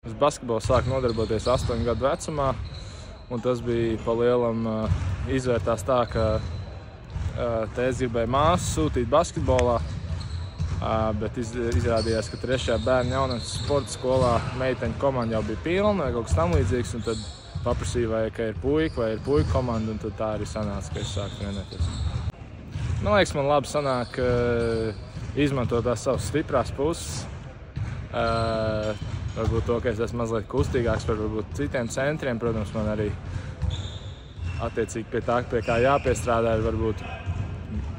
Es basketbolu sāku nodarboties 8 gadu vecumā, un tas bija pa lielam izvērtās tā, ka tēvs gribēja māsu sūtīt basketbolā, bet izrādījās, ka 3. bērnu jaunatnes sporta skolā meiteņu komanda jau bija pilna vai kaut kas tam līdzīgs, un tad paprasīja, vai ir puika vai ir puika komanda, un tad tā arī sanāca, ka es sāku trenēties. Man liekas, man labi sanāk izmantot tās savas stiprās puses. Varbūt to, ka es esmu mazliet kustīgāks par varbūt citiem centriem. Protams, man arī attiecīgi pie tā, pie kā jāpiestrādā, ir varbūt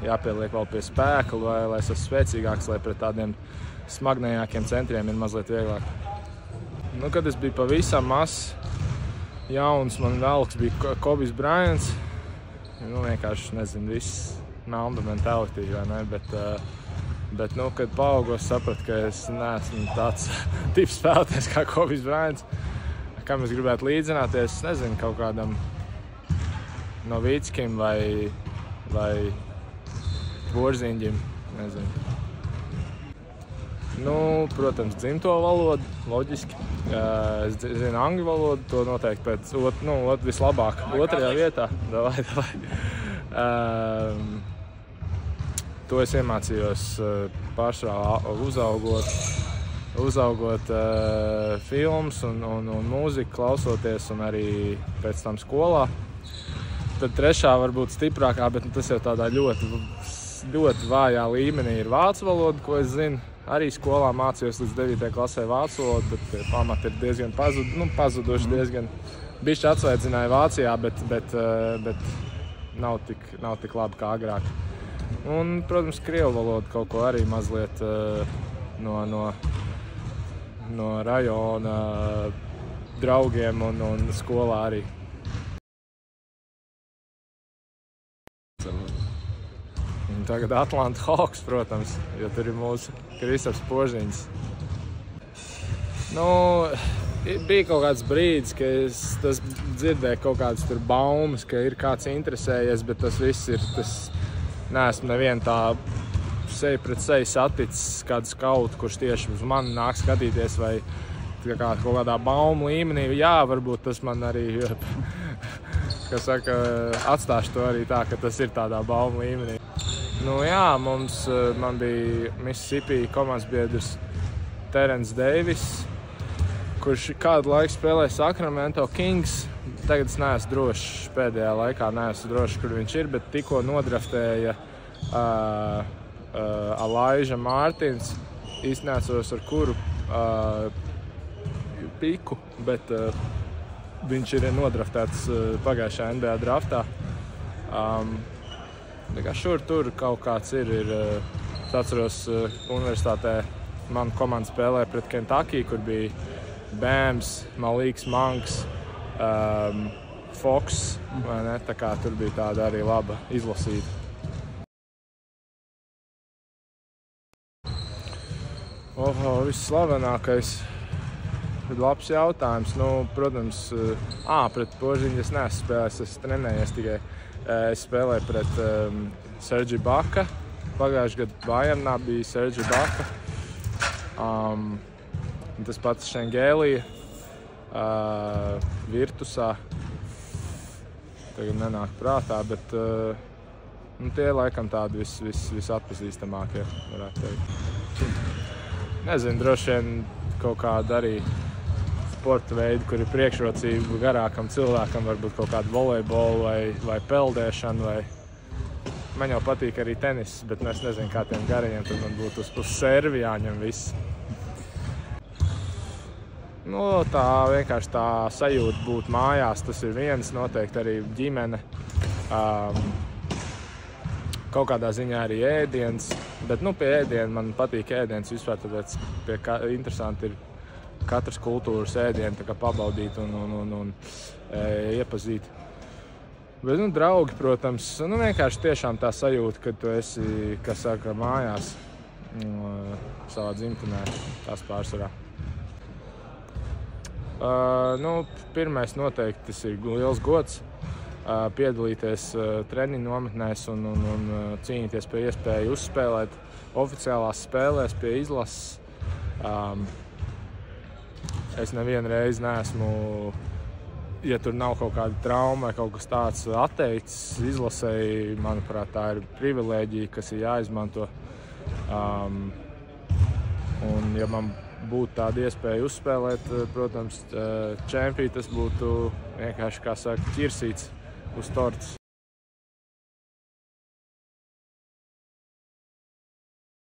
jāpieliek vēl pie spēka, lai es esmu spēcīgāks, lai pret tādiem smagnējākiem centriem ir mazliet vieglāk. Nu, kad es biju pavisam mazs, jauns, man velks bija Kobijs Bryants. Nu, vienkārši, nezinu, viss melna mentalitīva, vai ne? Bet nu, kad paaugos, sapratu, ka es neesmu tāds tips spēlētājs kā Kobijs Bryants, kam es gribētu līdzināties, nezinu, kaut kādam Novickim vai Borziņģim, nezinu. Nu, protams, dzimto valodu, loģiski. Es zinu angļu valodu, to noteikti pēc vislabāk otrajā vietā. Davai. To es iemācījos pārsvarā uzaugot filmas un mūziku klausoties, un arī pēc tam skolā. Tad trešā varbūt stiprākā, bet tas jau tādā ļoti vājā līmenī ir vācu valoda, ko es zinu. Arī skolā mācījos līdz 9. klasē vācu valodu, bet pamati ir diezgan pazuduši, diezgan bišķi atsveidzināja Vācijā, bet nav tik labi kā agrāk. Un, protams, krievu valoda kaut ko arī mazliet no rajona draugiem un skolā arī. Un tagad Atlanta Hawks, protams, jo tur ir mūsu Kristaps Požiņš. Nu, bija kaut kāds brīdis, ka es dzirdēju kaut kādas tur baumas, ka ir kāds interesējies, bet tas viss ir, neesmu nevienu tā seju pret seju saticis kādu skautu, kurš tieši uz mani nāk skatīties vai kaut kādā baumu līmenī. Jā, varbūt tas man arī, atstāšu to arī tā, ka tas ir tādā baumu līmenī. Nu jā, man bija Mississippi komandas biedrs Terence Davis, kurš kādu laiku spēlēja Sacramento Kings. Tagad es neesmu drošs, pēdējā laikā neesmu drošs, kur viņš ir, bet tikko nodraftēja Elijah Martins. Īsti neatceros ar kuru piku, bet viņš ir nodraftēts pagājušajā NBA draftā. Šur tur kaut kāds ir. Es atceros, universitātē mana komanda spēlēja pret Kentucky, kur bija Bams, Maliks Monks, Fox, vai ne? Tā kā tur bija tāda arī laba izlasīta. Visslavenākais ir labs jautājums. Nu, protams, pret Požiņu es neesmu spēlējis, es trenējies tikai. Es spēlēju pret Sergi Baka. Pagājušajā gadā Bayernā bija Sergi Baka. Tas pats Šengēlija, Virtusā. Tagad nenāk prātā, bet tie laikam tādi visatpazīstamākie, varētu teikt. Nezinu, droši vien kaut kāda arī sporta veidi, kur ir priekšrocība garākam cilvēkam, varbūt kaut kādu volejbolu vai peldēšanu. Man jau patīk arī tenis, bet es nezinu, kā tiem garajiem, tad man būtu uz servi jāņem viss. Nu, tā vienkārši tā sajūta būt mājās, tas ir viens, noteikti arī ģimene. Kaut kādā ziņā arī ēdiens, bet pie ēdiena man patīk ēdiens vispār, tāpēc interesanti ir katras kultūras ēdienu tā kā pabaudīt un iepazīt. Bet, draugi, protams, vienkārši tiešām tā sajūta, ka tu esi, kas saka, mājās savā dzimtenē, tās pārsvarā. Pirmais noteikti tas ir liels gods piedalīties treniņu nometnēs un cīnīties pie iespēju uzspēlēt oficiālās spēlēs pie izlases. es nevienu reizi neesmu, ja tur nav kaut kāda trauma vai kaut kas tāds atteicis izlasēji, manuprāt, tā ir privilēģija, kas ir jāizmanto. Un, ja man būtu tāda iespēja uzspēlēt, protams, čempiju, tas būtu vienkārši, kā saka, ķirsīts uz tortes.